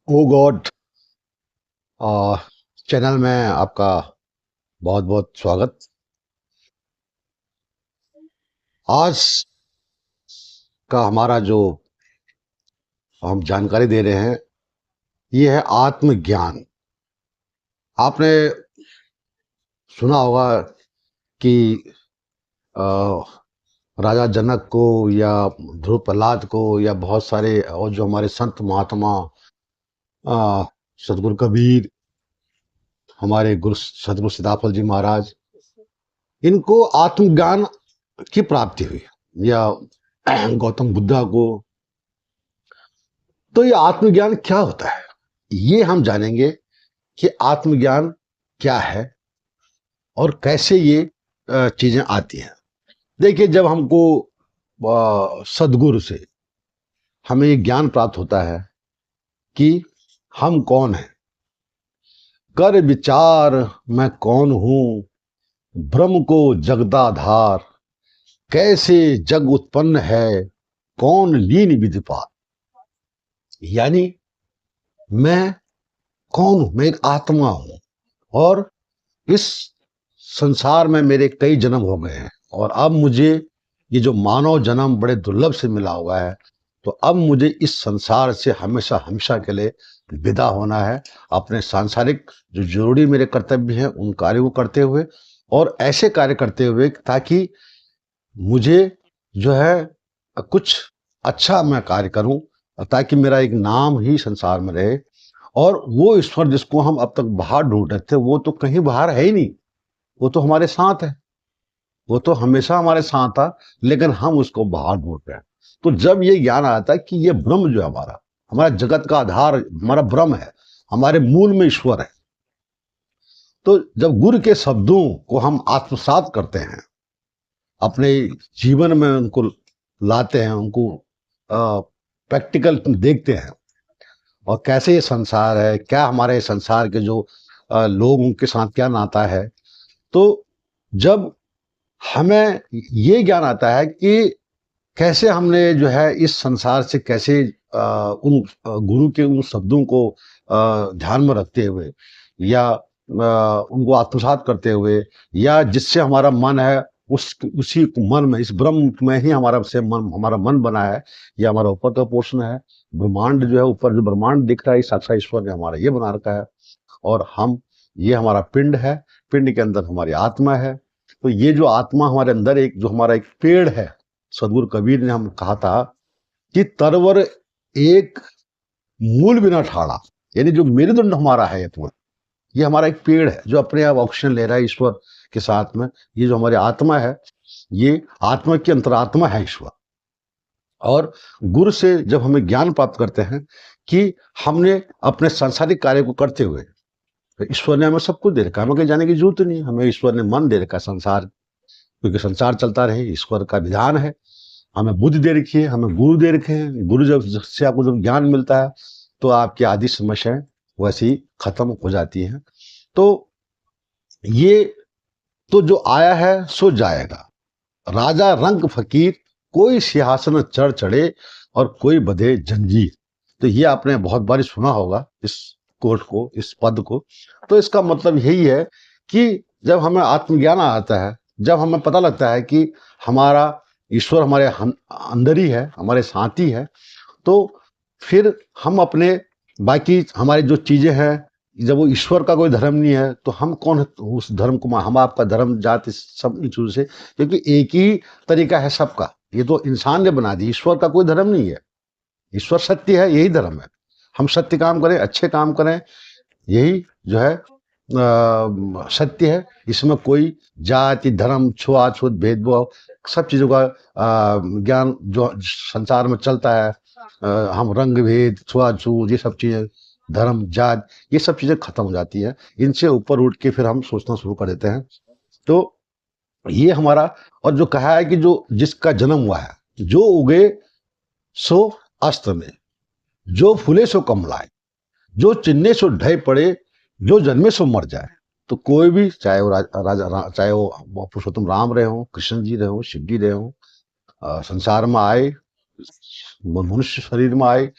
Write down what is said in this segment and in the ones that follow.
ओ God. Channel में आपका बहुत बहुत स्वागत। आज का हमारा जो हम जानकारी दे रहे हैं ये है आत्मज्ञान। आपने सुना होगा कि अ, राजा जनक को या ध्रुव प्रहलाद को या बहुत सारे और जो हमारे संत महात्मा, अ, सदगुरु कबीर, हमारे गुरु सदगुरु सिद्धार्थल जी महाराज, इनको आत्मज्ञान की प्राप्ति हुई, या गौतम बुद्धा को। तो ये आत्मज्ञान क्या होता है, ये हम जानेंगे कि आत्मज्ञान क्या है और कैसे ये चीजें आती हैं। देखिए, जब हमको सदगुरु से हमें ये ज्ञान प्राप्त होता है कि हम कौन हैं, कर विचार मैं कौन हूं, ब्रह्म को जगदाधार, कैसे जग उत्पन्न है, कौन लीन विधिपात। यानी मैं कौन हूं, मैं एक आत्मा हूं और इस संसार में मेरे कई जन्म हो गए हैं और अब मुझे ये जो मानव जन्म बड़े दुर्लभ से मिला हुआ है, तो अब मुझे इस संसार से हमेशा हमेशा के लिए विदा होना है। अपने सांसारिक जो जरूरी मेरे कर्तव्य हैं उन कार्यों को करते हुए और ऐसे कार्य करते हुए ताकि मुझे जो है कुछ अच्छा मैं कार्य करूं, ताकि मेरा एक नाम ही संसार में रहे। और वो ईश्वर जिसको हम अब तक बाहर ढूंढ रहे थे वो तो कहीं बाहर है ही नहीं, वो तो हमारे साथ है, वो तो हमेशा हमारे साथ था, लेकिन हम उसको बाहर ढूंढ रहे हैं। तो जब ये ज्ञान आता है कि ये ब्रह्म जो है हमारा हमारा जगत का आधार हमारा ब्रह्म है, हमारे मूल में ईश्वर है, तो जब गुरु के शब्दों को हम आत्मसात करते हैं, अपने जीवन में उनको लाते हैं, उनको प्रैक्टिकल देखते हैं और कैसे ये संसार है, क्या हमारे संसार के जो लोग उनके साथ क्या नाता है, तो जब हमें ये ज्ञान आता है कि कैसे हमने जो है इस संसार से कैसे उन गुरु के उन शब्दों को ध्यान में रखते हुए या उनको आत्मसात करते हुए, या जिससे हमारा मन है उसी मन में, इस ब्रह्म में ही हमारा मन बना है, ये हमारा ऊपर का पोर्शन है। ब्रह्मांड जो है, ऊपर जो ब्रह्मांड दिख रहा है, साक्षात ईश्वर ने हमारा ये बना रखा है और हम, ये हमारा पिंड है, पिंड के अंदर हमारी आत्मा है। तो ये जो आत्मा हमारे अंदर एक जो हमारा एक पेड़ है, सदगुरु कबीर ने हम कहा था कि तरवर एक मूल बिना ठाड़ा, यानी जो मेरुदंड हमारा है ये हमारा एक पेड़ है जो अपने आप ऑक्सीजन ले रहा है ईश्वर के साथ में। ये जो हमारी आत्मा है, ये आत्मा की अंतरात्मा है ईश्वर। और गुरु से जब हमें ज्ञान प्राप्त करते हैं कि हमने अपने सांसारिक कार्य को करते हुए, तो ईश्वर ने हमें सब कुछ दे रखा है, हमें कहीं जाने की जरूरत नहीं, हमें ईश्वर ने मन दे रखा है संसार, क्योंकि संसार चलता रहे ईश्वर का विधान है। हमें बुद्धि दे रखी है, हमें गुरु दे रखे हैं। गुरु जब से आपको जब ज्ञान मिलता है तो आपकी आदि समस्याएं वैसी खत्म हो जाती हैं। तो ये तो जो आया है सो जाएगा, राजा रंग फकीर, कोई सिंहासन चढ़ चढ़े और कोई बधे जंजीर। तो ये आपने बहुत बार सुना होगा इस कोट को, इस पद को। तो इसका मतलब यही है कि जब हमें आत्मज्ञान आता है, जब हमें पता लगता है कि हमारा ईश्वर हमारे अंदर ही है, हमारे साथ ही है, तो फिर हम अपने बाकी हमारी जो चीजें हैं, जब वो ईश्वर का कोई धर्म नहीं है तो हम कौन है उस धर्म को, हम आपका धर्म जाति सब इन चीजों से, क्योंकि एक ही तरीका है सबका, ये तो इंसान ने बना दी, ईश्वर का कोई धर्म नहीं है। ईश्वर सत्य है, यही धर्म है। हम सत्य काम करें, अच्छे काम करें, यही जो है सत्य है। इसमें कोई जाति धर्म छुआछूत भेदभाव सब चीजों का ज्ञान जो संसार में चलता है, हम रंग भेद छुआछूत ये सब चीजें, धर्म जात, ये सब चीजें खत्म हो जाती है। इनसे ऊपर उठ के फिर हम सोचना शुरू कर देते हैं। तो ये हमारा, और जो कहा है कि जो जिसका जन्म हुआ है, जो उगे सो अस्त में, जो फूले सो कमलाए, जो चिन्हे सो ढह पड़े, जो जन्मे सो मर जाए। तो कोई भी, चाहे वो चाहे वो पुरुषोत्तम राम रहे हो, कृष्ण जी रहे हो, शिव जी रहे हो, संसार में आए, मनुष्य शरीर में आए,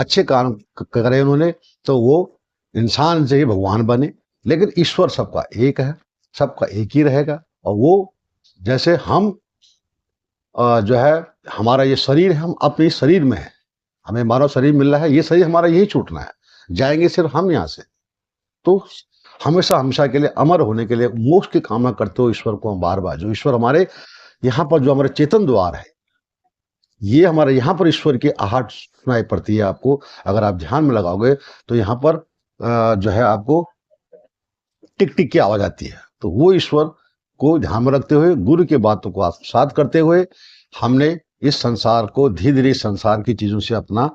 अच्छे काम करे उन्होंने, तो वो इंसान से ही भगवान बने। लेकिन ईश्वर सबका एक है, सबका एक ही रहेगा। और वो जैसे हम जो है, हमारा ये शरीर है, हम अपने इस शरीर में है, हमें मानव शरीर मिल रहा है, ये शरीर हमारा यही छूटना है, जाएंगे सिर्फ हम यहाँ से। तो हमेशा हमेशा के लिए अमर होने के लिए मोक्ष की कामना करते हो ईश्वर को हम बार बार, जो ईश्वर हमारे यहाँ पर, जो हमारे चेतन द्वार है, ये हमारे यहाँ पर ईश्वर की आहट सुनाई पड़ती है आपको। अगर आप ध्यान में लगाओगे तो यहाँ पर जो है आपको टिक टिक की आवाज आती है। तो वो ईश्वर को ध्यान में रखते हुए, गुरु की बातों को आत्मसात करते हुए, हमने इस संसार को धीरे धीरे, संसार की चीजों से अपना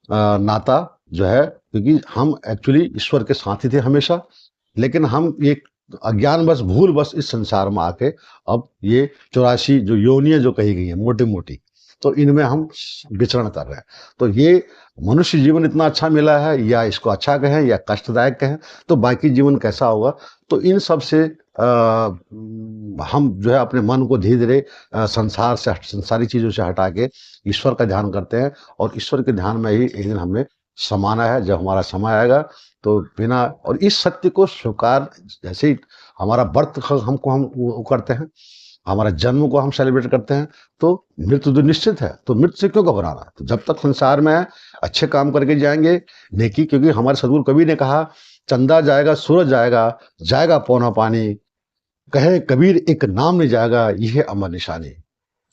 नाता जो है, क्योंकि हम एक्चुअली ईश्वर के साथी थे हमेशा, लेकिन हम एक अज्ञान बस, भूल बस इस संसार में आके अब ये 84 जो योनियां जो कही गई है मोटी मोटी, तो इनमें हम विचरण कर रहे हैं। तो ये मनुष्य जीवन इतना अच्छा मिला है, या इसको अच्छा कहें या कष्टदायक कहें, तो बाकी जीवन कैसा होगा। तो इन सब से हम जो है अपने मन को धीरे धीरे संसार से, संसारी चीजों से हटा के ईश्वर का ध्यान करते हैं। और ईश्वर के ध्यान में ही एक दिन हमने समाना है। जब हमारा समय आएगा तो बिना, और इस सत्य को स्वीकार, जैसे ही हमारा बर्थ हमको हम वो करते हैं, हमारा जन्म को हम सेलिब्रेट करते हैं, तो मृत्यु तो निश्चित है। तो मृत्यु से क्यों घबराना। तो जब तक संसार में है, अच्छे काम करके जाएंगे, नेकी, क्योंकि हमारे सदगुरु कबीर ने कहा, चंदा जाएगा, सूरज जाएगा, जाएगा पौना पानी, कहे कबीर एक नाम नहीं जाएगा, यह अमर निशानी।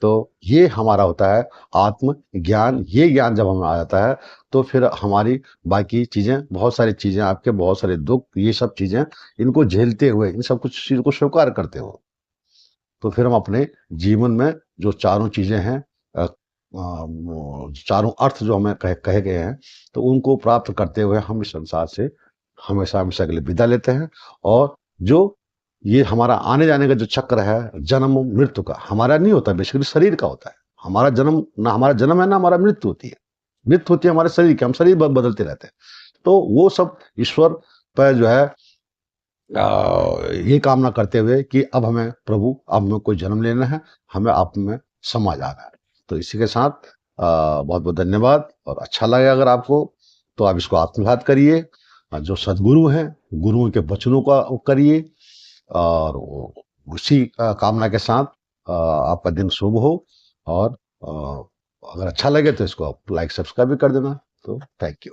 तो ये हमारा होता है आत्म ज्ञान। ये ज्ञान जब हमें आ जाता है तो फिर हमारी बाकी चीजें, बहुत सारी चीजें, आपके बहुत सारे दुख, ये सब चीजें, इनको झेलते हुए, इन सब कुछ चीज को स्वीकार करते हो, तो फिर हम अपने जीवन में जो चारों चीजें हैं, चारों अर्थ जो हमें कहे गए हैं, तो उनको प्राप्त करते हुए हम इस संसार से हमेशा हमेशा के लिए विदा लेते हैं। और जो ये हमारा आने जाने का जो चक्र है, जन्म मृत्यु का, हमारा नहीं होता, बेसिकली शरीर का होता है। हमारा जन्म ना, हमारा जन्म है ना हमारा मृत्यु होती है। मृत्यु होती है हमारे शरीर की, हम शरीर बदलते रहते हैं। तो वो सब ईश्वर पर जो है ये कामना करते हुए कि अब हमें प्रभु, अब हमें कोई जन्म लेना है, हमें आप में समा जाना है। तो इसी के साथ बहुत बहुत धन्यवाद। और अच्छा लगे अगर आपको, तो आप इसको आत्मसात करिए, जो सदगुरु हैं, गुरुओं के वचनों का करिए, और उसी कामना के साथ आपका दिन शुभ हो। और अगर अच्छा लगे तो इसको आप लाइक सब्सक्राइब भी कर देना। तो थैंक यू।